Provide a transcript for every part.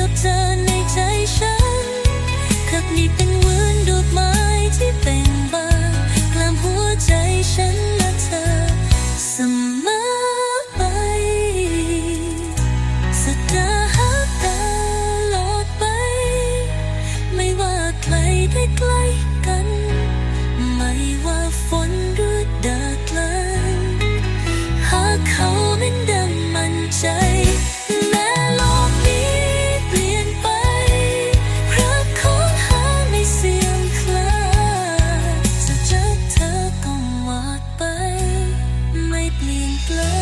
กับเธอในใจฉันกับนี้เป็นเหมือนดอกไม้ที่เบ่งบานกลางหัวใจฉันและเธอเสมอไปสักดาหักตลอดไปไม่ว่าใครได้ใกล้กันไม่ว่าฝนหรือแดดแรงหากเขานั้นดังมั่นใจแม้โลกนี้เปลี่ยนไปรักของหาไม่เสื่อมคลายจะเจอเธอก็วาดไปไม่เปลี่ยนแปลง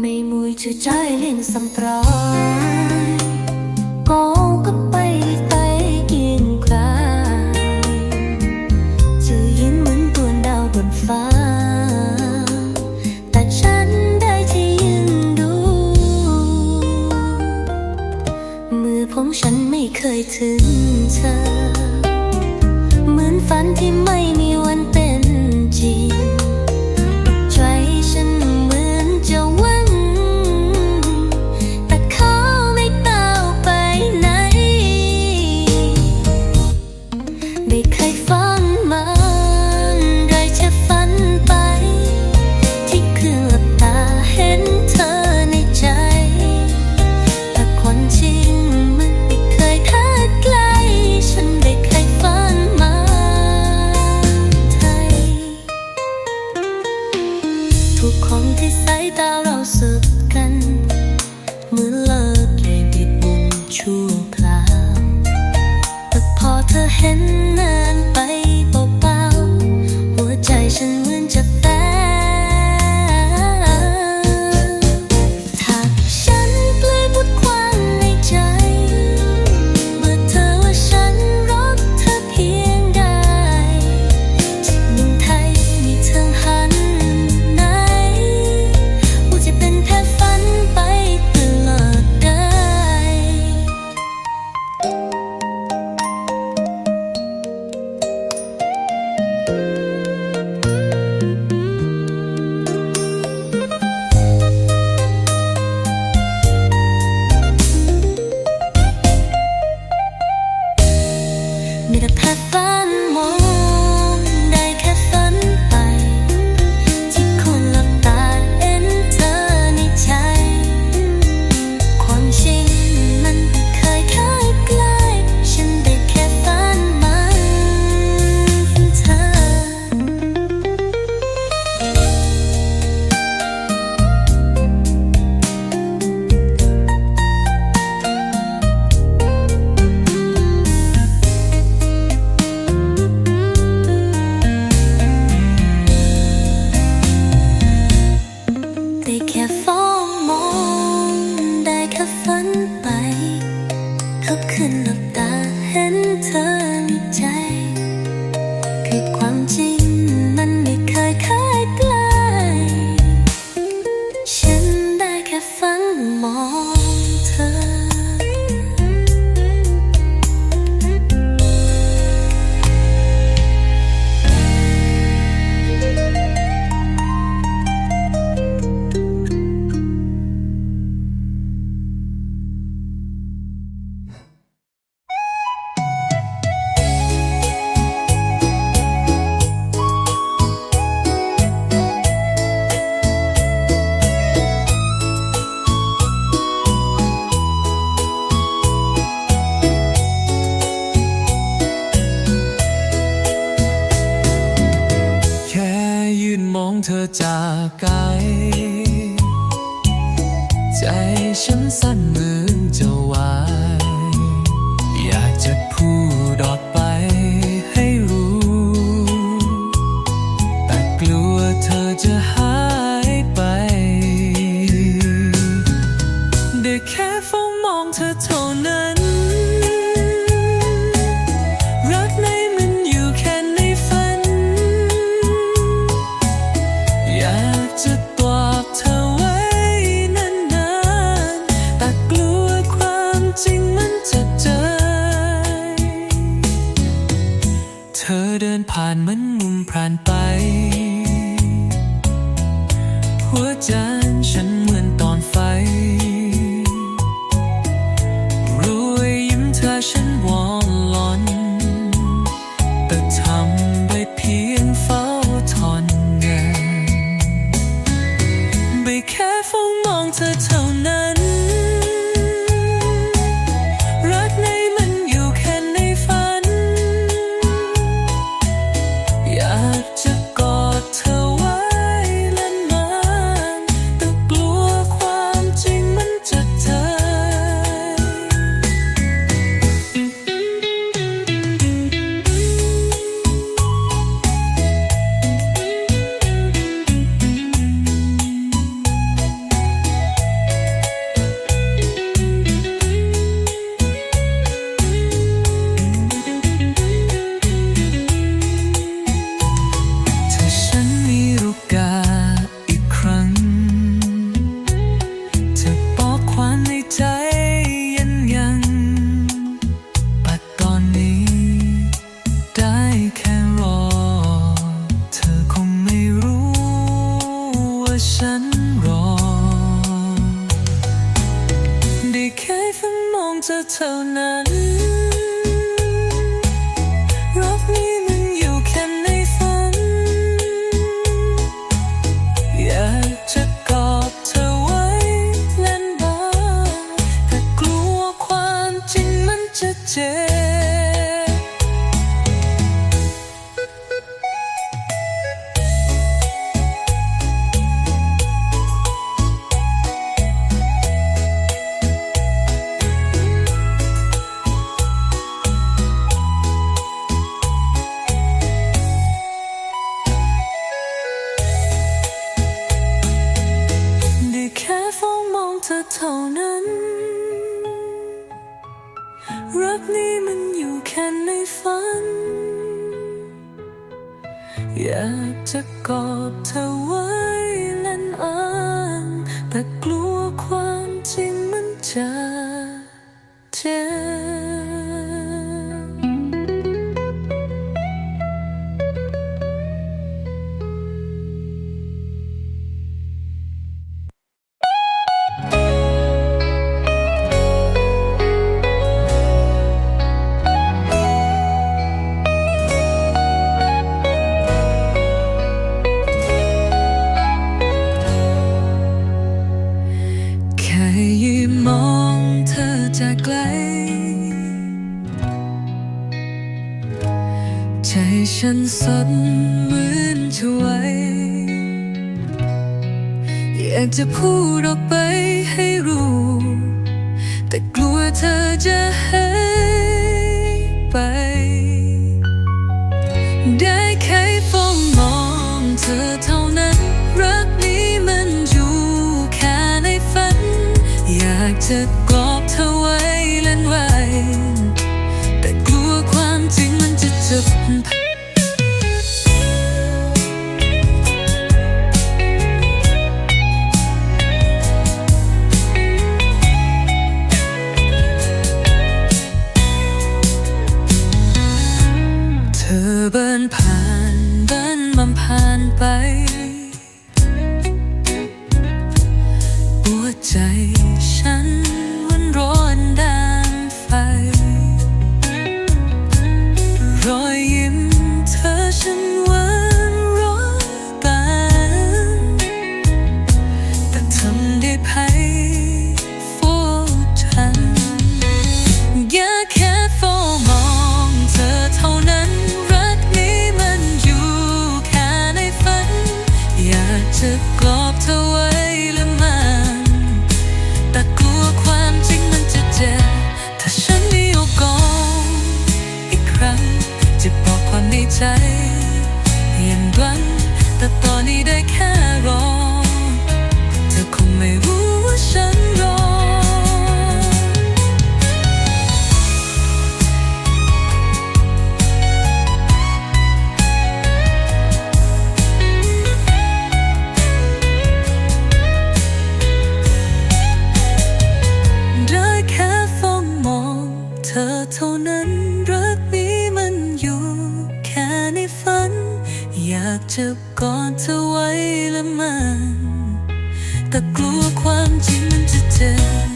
mấy mùi chưa trái lên xăm trái có cấp bay tay kiên khai chưa yên muốn tuôn đau buồn pháแต่ฉันได้ที่ยืนดูมือของฉันไม่เคยถึงเธอเหมือนฝันที่ไม่มีวันเป็นจริงใจฉันเหมือนจะหวังแต่เขาไม่ก้าวไปไหนไม่เคยฝันมันได้แค่ฝันไปที่คืนหลับตาเห็นเธอในใจแต่ความจริงมันไม่เคยคาดไกลฉันไม่เคยฝันมาไทยทุกของที่สายตาเราสบกันเหมือนเลิกเลยติดบุญชั่วคราวแต่พอเธอเห็นนานไปเบาๆหัวใจฉันเหมือนจะแตกถ้าฉันเปลือยบทความในใจเมื่อเธอว่าฉันรักเธอเพียงใดที่เมืองไทยมีเธอหันไหนหัวใจเป็นแค่ฝันไปตลอดกาล มีแต่แค่ฝันมองได้แค่ฝันไปที่คนหลับตาเห็นเธอในใจความจริงมันไม่เคยคาดไกลฉันได้แค่ฝันมันเธอ ได้แค่ฟ้องมองได้แค่ฝันไปทุกคืนหลับตาเห็นเธอในใจคือความจริงมันไม่เคยคาดไกลฉันได้แค่ฝันมองเธอ เธอจากไกลใจฉันสั่นเหมือนจะวายอยากจะพูดออกไปให้รู้ เธอเดินผ่านเหมือนมุมผ่านไปหัวใจฉันเหมือนตอนไฟรวยยิ้มเธอฉันวอนลอนแต่ทำได้เพียงเฝ้าทนเงินไม่แค่เฝ้ามองเธอเท่านั้นรักในมันอยู่แค่ในฝันอยากจะกอดเธอไว้และนานแต่กลัวความจริงมันจะเจอฉันรอได้แค่เฝ้ามองเธอเท่านั้นรักนี้มันอยู่แค่ในฝันอยากจะกอดเธอไว้เล่นบ้างแต่กลัวความจริงมันจะเจ็บเธอเท่านั้นรักนี้มันอยู่แค่ในฝันอยากจะกอดเธอไว้เล่นอ้างแต่กลัวความจริงมันจะเจ็บมองเธอจากไกลใจฉันสั่นเหมือนจะไหวอยากจะพูดออกไปให้รู้แต่กลัวเธอจะหายไปได้แค่เฝ้ามองเธอเท่านั้นรักนี้มันอยู่แค่ในฝันอยากจะกอดเธอไว้เล่นไว้แต่กลัวความจริงมันจะเจ็บเธอเดินผ่านเดินมันผ่านไปหัวใจฉันมันร้อนดังไฟรอยยิ้มเธอฉันหวานร้อยปานแต่ทำได้ไพ่โฟทันอยากแค่เฝ้ามองเธอเท่านั้นรักนี้มันอยู่แค่ในฝันอยากจะกอดเธอไว้และมัน จะกอดเธอไว้ละมันแต่กลัวความจริงมันจะเจ็บ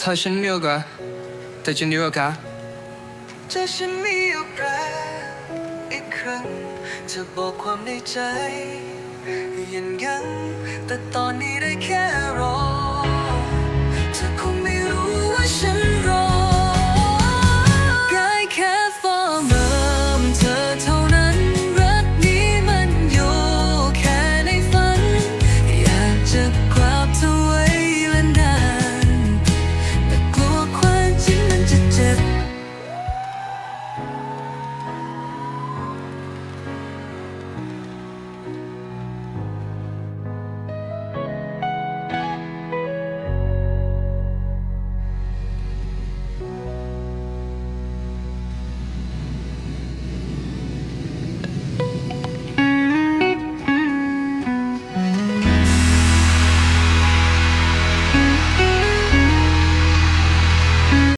ถ้าฉันมีโอกาสแต่ฉันมีโอกาส ถ้าฉันมีโอกาสอีกครั้งจะบอกความในใจยังแต่ตอนนี้ได้แค่รอ